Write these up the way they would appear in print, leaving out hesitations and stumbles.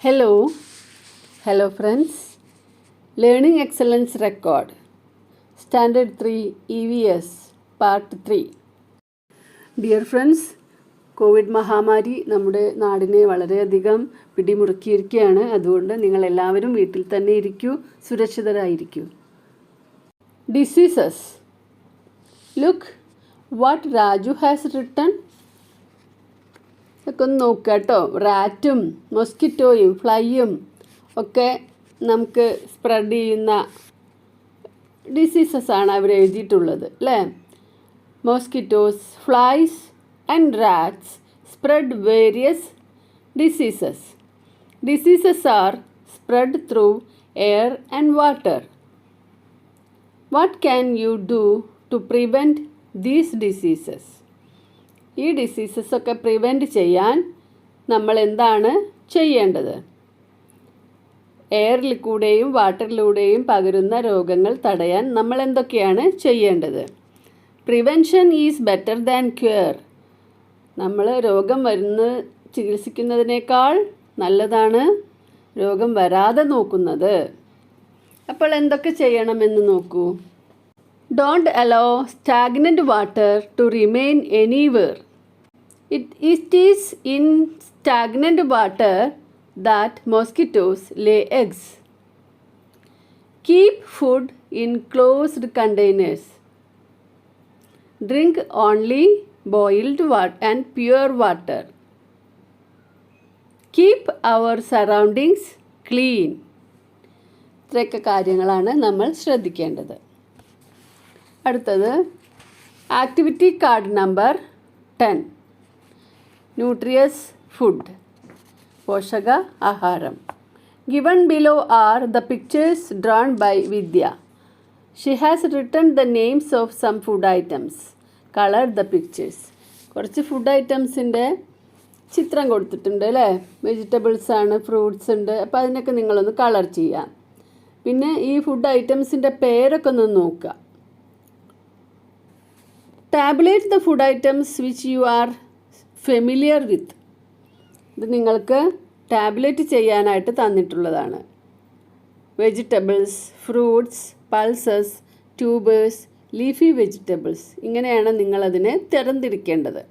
Hello friends. Learning Excellence Record, Standard 3 EVS, Part 3. Dear friends, Covid മഹാമാരി നമ്മുടെ നാടിനെ വളരെയധികം പിടിമുറുക്കിയിരിക്കുകയാണ്. അതുകൊണ്ട് നിങ്ങളെല്ലാവരും വീട്ടിൽ തന്നെ ഇരിക്കൂ, സുരക്ഷിതരായിരിക്കൂ. Diseases. Look what Raju has written. ഒക്കെ ഒന്ന് നോക്കുക കേട്ടോ. റാറ്റും മൊസ്കിറ്റോയും ഫ്ലൈയും ഒക്കെ നമുക്ക് സ്പ്രെഡ് ചെയ്യുന്ന ഡിസീസസ് ആണ് അവർ എഴുതിയിട്ടുള്ളത് അല്ലേ. Mosquitoes, flies and rats spread various diseases. Diseases are spread through air and water. What can you do to prevent these diseases? ഈ ഡിസീസസ് ഒക്കെ പ്രിവെൻറ്റ് ചെയ്യാൻ നമ്മൾ എന്താണ് ചെയ്യേണ്ടത്? എയറിൽ കൂടെയും വാട്ടറിലൂടെയും പകരുന്ന രോഗങ്ങൾ തടയാൻ നമ്മൾ എന്തൊക്കെയാണ് ചെയ്യേണ്ടത്? Prevention is better than cure. നമ്മൾ രോഗം ചികിത്സിക്കുന്നതിനേക്കാൾ നല്ലതാണ് രോഗം വരാതെ നോക്കുന്നത്. അപ്പോൾ എന്തൊക്കെ ചെയ്യണമെന്ന് നോക്കൂ. Don't allow stagnant water to remain anywhere. It is in stagnant water that mosquitoes lay eggs. Keep food in closed containers. Drink only boiled water and pure water. Keep our surroundings clean. ഇത്രയൊക്കെ കാര്യങ്ങളാണ് നമ്മൾ ശ്രദ്ധിക്കേണ്ടത്. അടുത്തത് activity card number 10. ന്യൂട്രിയസ് food, പോഷക ആഹാരം. Given below are the pictures drawn by Vidya. She has written the names of some food items. Color the pictures. കുറച്ച് food ഐറ്റംസിൻ്റെ ചിത്രം കൊടുത്തിട്ടുണ്ട് അല്ലേ. വെജിറ്റബിൾസ് ആണ്, ഫ്രൂട്ട്സ് ഉണ്ട്. അപ്പോൾ അതിനൊക്കെ നിങ്ങളൊന്ന് കളർ ചെയ്യാം. പിന്നെ ഈ ഫുഡ് ഐറ്റംസിൻ്റെ പേരൊക്കെ ഒന്ന് നോക്കുക. Tabulate the food items which you are familiar with. ഇത് നിങ്ങൾക്ക് ടാബുലേറ്റ് ചെയ്യാനായിട്ട് തന്നിട്ടുള്ളതാണ്. Vegetables, fruits, pulses, tubers, leafy vegetables. ഇങ്ങനെയാണ് നിങ്ങളതിനെ തരംതിരിക്കേണ്ടത്.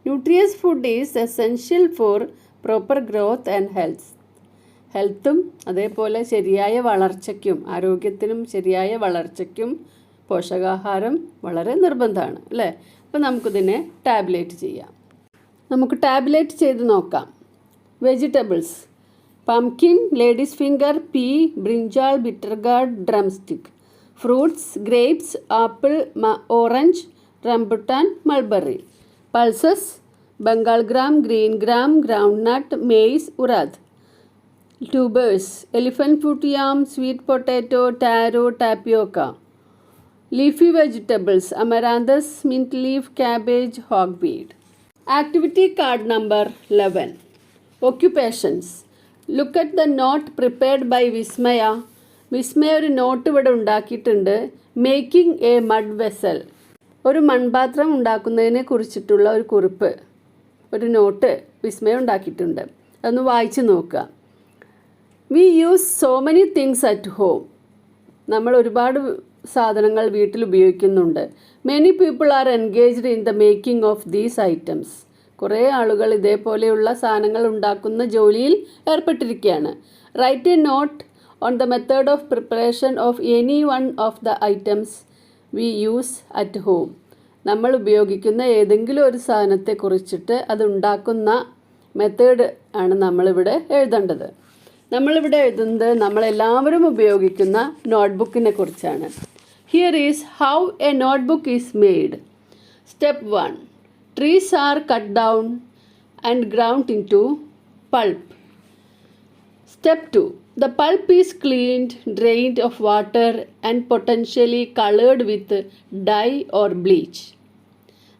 Nutritious food is essential for proper growth and ഹെൽത്തും അതേപോലെ ശരിയായ വളർച്ചയ്ക്കും ആരോഗ്യത്തിനും ശരിയായ വളർച്ചയ്ക്കും പോഷകാഹാരം വളരെ നിർബന്ധമാണ് അല്ലേ. അപ്പോൾ നമുക്കിതിനെ ടാബുലേറ്റ് ചെയ്യാം. നമുക്ക് ടാബുലേറ്റ് ചെയ്ത് നോക്കാം. Vegetables: pumpkin, ladies finger, pea, brinjal, bitter gourd, drumstick. Fruits: grapes, apple, orange, rambutan, mulberry. Pulses: Bengal gram, green gram, groundnut, maize, urad. Tubers: elephant foot yam, sweet potato, taro, tapioca. Leafy vegetables: amaranthus, mint leaf, cabbage, hogweed. Activity card number 11. Occupations. Look at the note prepared by Vismaya. വിസ്മയ ഒരു not ഇവിടെ ഉണ്ടാക്കിയിട്ടുണ്ട്. Making A mud vessel. ഒരു മൺപാത്രം ഉണ്ടാക്കുന്നതിനെ കുറിച്ചിട്ടുള്ള ഒരു കുറിപ്പ്, ഒരു not വിസ്മയ ഉണ്ടാക്കിയിട്ടുണ്ട്. അതൊന്ന് വായിച്ച് നോക്കുക. We use so many things at home. നമ്മൾ ഒരുപാട് സാധനങ്ങൾ വീട്ടിൽ ഉപയോഗിക്കുന്നുണ്ട്. Many people are engaged in the making of these items. കുറേ ആളുകൾ ഇതേപോലെയുള്ള സാധനങ്ങൾ ഉണ്ടാക്കുന്ന ജോലിയിൽ ഏർപ്പെട്ടിരിക്കുകയാണ്. Write a note on the method of preparation of any one of the items we use at home. നമ്മൾ ഉപയോഗിക്കുന്ന ഏതെങ്കിലും ഒരു സാധനത്തെ കുറിച്ചിട്ട് അത് ഉണ്ടാക്കുന്ന മെത്തേഡ് ആണ് നമ്മളിവിടെ എഴുതേണ്ടത്. നമ്മളിവിടെ എഴുതുന്നത് നമ്മളെല്ലാവരും ഉപയോഗിക്കുന്ന നോട്ട്ബുക്കിനെ കുറിച്ചാണ്. Here is how a notebook is made. Step 1. Trees are cut down and ground into pulp. Step 2. The pulp is cleaned, drained of water and potentially coloured with dye or bleach.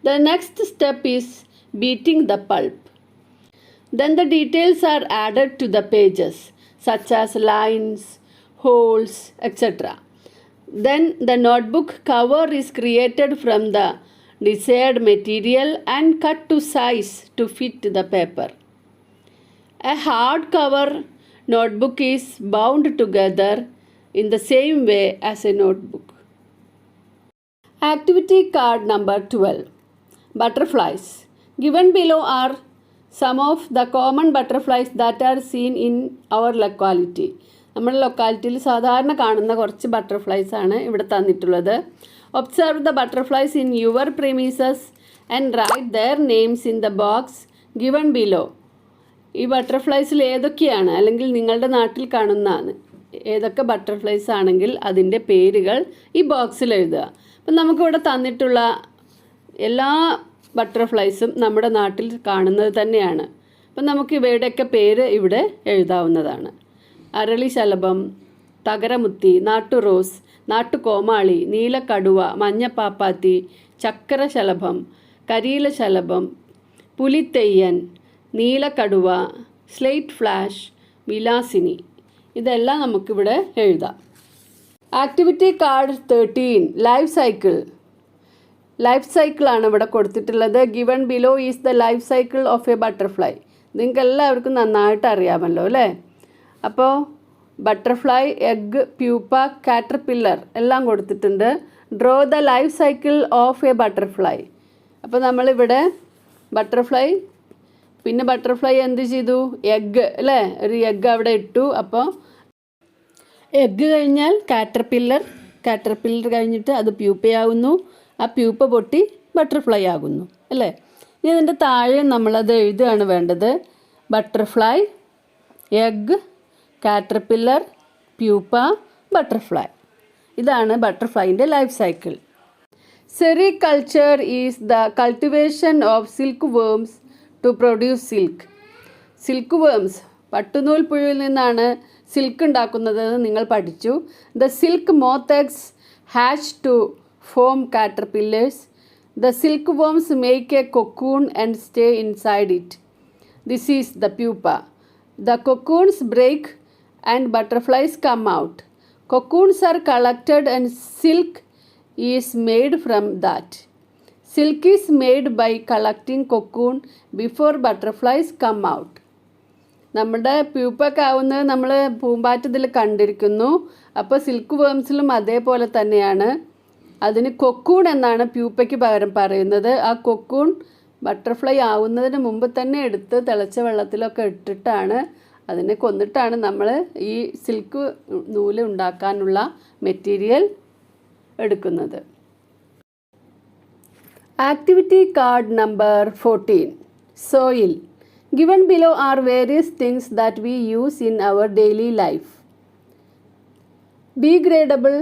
The next step is beating the pulp. Then the details are added to the pages, such as lines, holes, etc. Then the notebook cover is created from the desired material and cut to size to fit the paper. A hard cover notebook is bound together in the same way as a notebook. Activity card number 12. Butterflies. Given below are some of the common butterflies that are seen in our locality. നമ്മുടെ ലൊക്കാലിറ്റിയിൽ സാധാരണ കാണുന്ന കുറച്ച് butterflies ആണ് ഇവിടെ തന്നിട്ടുള്ളത്. Observe the butterflies in your premises and write their names in the box given below. ഈ ബട്ടർഫ്ലൈസിൽ ഏതൊക്കെയാണ് അല്ലെങ്കിൽ നിങ്ങളുടെ നാട്ടിൽ കാണുന്ന ഏതൊക്കെ ബട്ടർഫ്ലൈസ് ആണെങ്കിൽ അതിൻ്റെ പേരുകൾ ഈ ബോക്സിൽ എഴുതുക. അപ്പം നമുക്കിവിടെ തന്നിട്ടുള്ള എല്ലാ ബട്ടർഫ്ലൈസും നമ്മുടെ നാട്ടിൽ കാണുന്നത് തന്നെയാണ്. അപ്പം നമുക്ക് ഇവയുടെയൊക്കെ പേര് ഇവിടെ എഴുതാവുന്നതാണ്. അരളിശലഭം, തകരമുത്തി, നാട്ടുറോസ്, നാട്ടുകോമാളി, നീലക്കടുവ, മഞ്ഞപ്പാപ്പാത്തി, ചക്കരശലഭം, കരിയിലശലഭം, പുലിത്തെയ്യൻ, നീലക്കടുവ, സ്ലേറ്റ് ഫ്ലാഷ്, വിലാസിനി. ഇതെല്ലാം നമുക്കിവിടെ എഴുതാം. Activity card 13. Life cycle. Life സൈക്കിളാണ് ഇവിടെ കൊടുത്തിട്ടുള്ളത്. Given below is the life cycle of A butterfly. നിങ്ങൾക്ക് എല്ലാവർക്കും നന്നായിട്ട് അറിയാമല്ലോ അല്ലേ? അപ്പോൾ ബട്ടർഫ്ലൈ, എഗ്, പ്യൂപ്പ, കാറ്റർപില്ലർ എല്ലാം കൊടുത്തിട്ടുണ്ട്. Draw the life cycle of A butterfly. അപ്പോൾ നമ്മളിവിടെ ബട്ടർഫ്ലൈ, പിന്നെ ബട്ടർഫ്ലൈ എന്ത് ചെയ്തു? എഗ്ഗ് അല്ലേ? ഒരു എഗ്ഗ് അവിടെ ഇട്ടു. അപ്പോൾ എഗ്ഗ് കഴിഞ്ഞാൽ കാറ്റർപില്ലർ കഴിഞ്ഞിട്ട് അത് പ്യൂപ്പയാകുന്നു. ആ പ്യൂപ്പ പൊട്ടി ബട്ടർഫ്ലൈ ആകുന്നു അല്ലേ? ഇനി അതിൻ്റെ താഴെ നമ്മളത് എഴുതുകയാണ് വേണ്ടത്. Butterfly, egg, caterpillar, pupa, butterfly. ഇതാണ് ബട്ടർഫ്ലൈൻ്റെ life cycle. Sericulture is the cultivation of silk worms to produce silk. Silk worms, പട്ടുനൂൽ പുഴുവിൽ നിന്നാണ് സിൽക്ക് ഉണ്ടാക്കുന്നത് നിങ്ങൾ പഠിച്ചു. The silk moth eggs hatch to form caterpillars. The silk worms make a cocoon and stay inside it. This is the pupa. The cocoons break and butterflies come out. Cocoons are collected and silk is made from that. Silk is made by collecting cocoon before butterflies come out. നമ്മുടെ പ്യൂപ്പൊക്കെ ആവുന്നത് നമ്മൾ പൂമ്പാറ്റത്തിൽ കണ്ടിരിക്കുന്നു. അപ്പോൾ silk വേംസിലും അതേപോലെ തന്നെയാണ്. അതിന് cocoon എന്നാണ് പ്യൂപ്പയ്ക്ക് പകരം പറയുന്നത്. ആ കൊക്കൂൺ ബട്ടർഫ്ലൈ ആവുന്നതിന് മുമ്പ് തന്നെ എടുത്ത് തിളച്ച വെള്ളത്തിലൊക്കെ ഇട്ടിട്ടാണ്, അതിനെ കൊന്നിട്ടാണ് നമ്മൾ ഈ സിൽക്ക് നൂല് ഉണ്ടാക്കാനുള്ള മെറ്റീരിയൽ എടുക്കുന്നത്. Activity card number 14. Soil. Given below are various things that we use in our daily life. Degradable,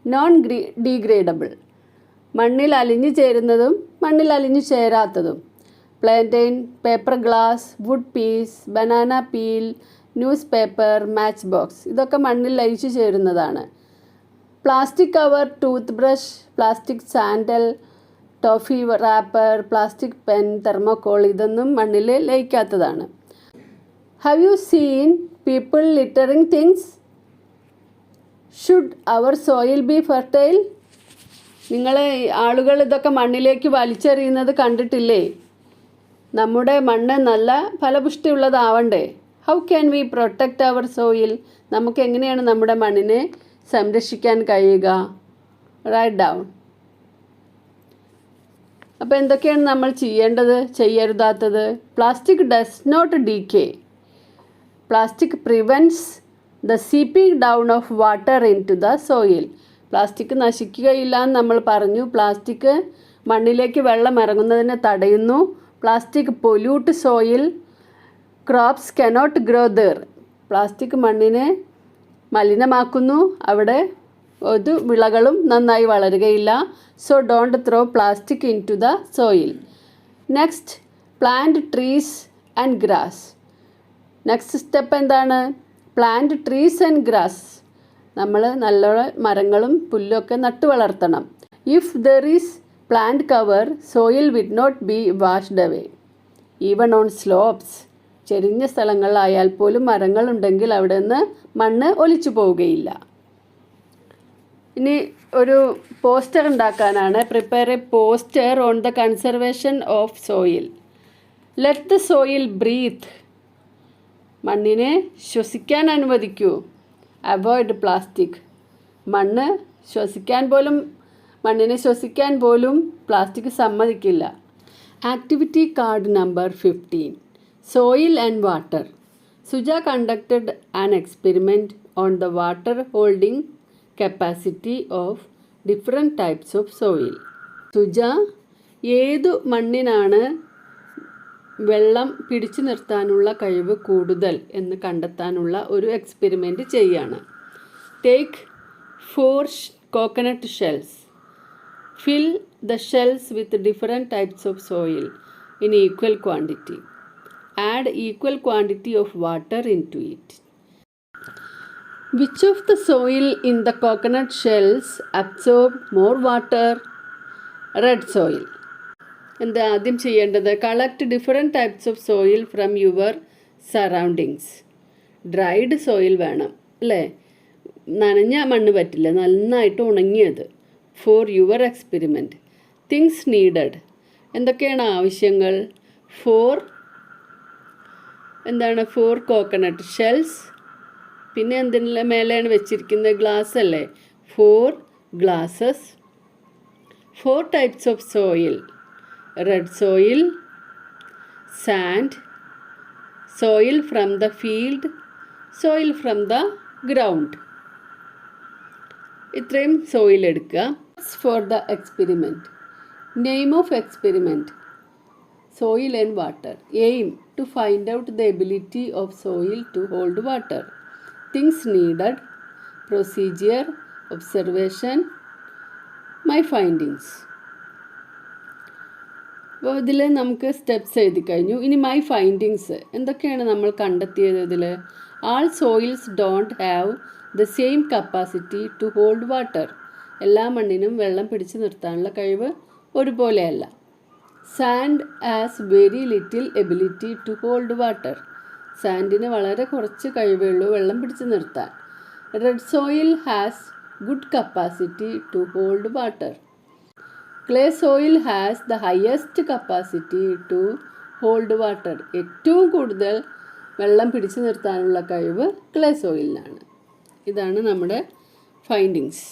non-degradable. മണ്ണിൽ അലിഞ്ഞു ചേരുന്നതും മണ്ണിൽ അലിഞ്ഞു ചേരാത്തതും. Plantain, paper glass, wood piece, banana peel, news paper, match box. ഇതൊക്കെ മണ്ണിൽ ലയിച്ചു ചേരുന്നതാണ്. Plastic cover, tooth brush, plastic sandal, toffee wrapper, plastic pen, thermocol ഇതൊന്നും മണ്ണിൽ ലയിക്കാത്തതാണ്. Have you seen people littering things? Should our soil be fertile? നിങ്ങൾ ആളുകൾ ഇതൊക്കെ മണ്ണിലേക്ക് വലിച്ചെറിയുന്നത് കണ്ടിട്ടില്ലേ? നമ്മുടെ മണ്ണ് നല്ല ഫലപുഷ്ടിയുള്ളതാവണ്ടേ? How can we protect our soil? നമുക്ക് എങ്ങനെയാണ് നമ്മുടെ മണ്ണിനെ സംരക്ഷിക്കാൻ കഴിയുക? Write down. അപ്പോൾ എന്തൊക്കെയാണ് നമ്മൾ ചെയ്യേണ്ടത്, ചെയ്യരുതാത്തത്? Plastic does not decay. Plastic prevents the seeping down of water into the soil. Plastic നശിക്കുകയില്ല എന്ന് നമ്മൾ പറഞ്ഞു. പ്ലാസ്റ്റിക് മണ്ണിലേക്ക് വെള്ളം ഇറങ്ങുന്നതിനെ തടയുന്നു. Plastic pollute soil. Crops cannot grow there. Plastic മണ്ണിനെ മലിനമാക്കുന്നു. അവിടെ ഒരു വിളകളും നന്നായി വളരുകയില്ല. So don't throw plastic into the soil. Next, plant trees and grass. Next step എന്താണ്? Plant trees and grass. നമ്മൾ നല്ല മരങ്ങളും പുല്ലൊക്കെ നട്ടു വളർത്തണം. If there is plant cover, soil would not be washed away. Even on slopes. ചെരിഞ്ഞ സ്ഥലങ്ങളിലായാൽ പോലും മരങ്ങളുണ്ടെങ്കിൽ അവിടെ നിന്ന് മണ്ണ് ഒലിച്ചു പോവുകയില്ല. ഇനി ഒരു പോസ്റ്റർ ഉണ്ടാക്കാനാണ്. Prepare a poster on the conservation of soil. Let the soil breathe. മണ്ണിനെ ശ്വസിക്കാൻ അനുവദിക്കൂ. Avoid plastic. മണ്ണിനെ ശ്വസിക്കാൻ പോലും പ്ലാസ്റ്റിക് സമ്മതിക്കില്ല. Activity card number 15. Soil and water. Suja conducted an experiment on the water holding capacity of different types of soil. Suja ഏതു മണ്ണിനാണ് വെള്ളം പിടിച്ചു നിർത്താനുള്ള കഴിവ് കൂടുതൽ എന്ന് കണ്ടെത്താനുള്ള ഒരു എക്സ്പെരിമെൻ്റ് ചെയ്യാണ്. Take 4 coconut shells. Fill the shells with different types of soil in equal quantity. Add equal quantity of water into it. Which of the soil in the coconut shells absorb more water? Red soil. എന്താ ആദ്യം ചെയ്യേണ്ടത്? Collect different types of soil from your surroundings. Dried soil വേണം അല്ലേ, നനഞ്ഞ മണ്ണ് പറ്റില്ല, നന്നായിട്ട് ഉണങ്ങിയത്. For your experiment. Things needed. എന്തൊക്കെയാണ് ആവശ്യങ്ങൾ? 4 കോക്കനട്ട് ഷെൽസ്. പിന്നെ എന്തിനുള്ള മേലെയാണ് വെച്ചിരിക്കുന്നത്? ഗ്ലാസ് അല്ലേ, 4 glasses. 4 types of soil. Red soil, sand, soil from the field, soil from the ground. ഇത്രയും സോയിൽ എടുക്കുക. For the experiment. Name of experiment: soil and water. Aim to find out the ability of soil to hold water. Things needed. Procedure. Observation. My findings. അപ്പോൾ ഇതിൽ നമുക്ക് steps എഴുതി കഴിഞ്ഞു. ഇനി my findings എന്തൊക്കെയാണ് നമ്മൾ കണ്ടെത്തിയത്? ഇതിൽ all soils don't have the same capacity to hold water. എല്ലാ മണ്ണിനും വെള്ളം പിടിച്ചു നിർത്താനുള്ള കഴിവ് ഒരുപോലെയല്ല. Sand has very little ability to hold water. സാൻഡിന് വളരെ കുറച്ച് കഴിവേ ഉള്ളൂ വെള്ളം പിടിച്ചു നിർത്താൻ. Red soil has good capacity to hold water. Clay soil has the highest capacity to hold water. ഏറ്റവും കൂടുതൽ വെള്ളം പിടിച്ചു നിർത്താനുള്ള കഴിവ് ക്ലേ സോയിലിനാണ്. ഇതാണ് നമ്മുടെ ഫൈൻഡിങ്സ്.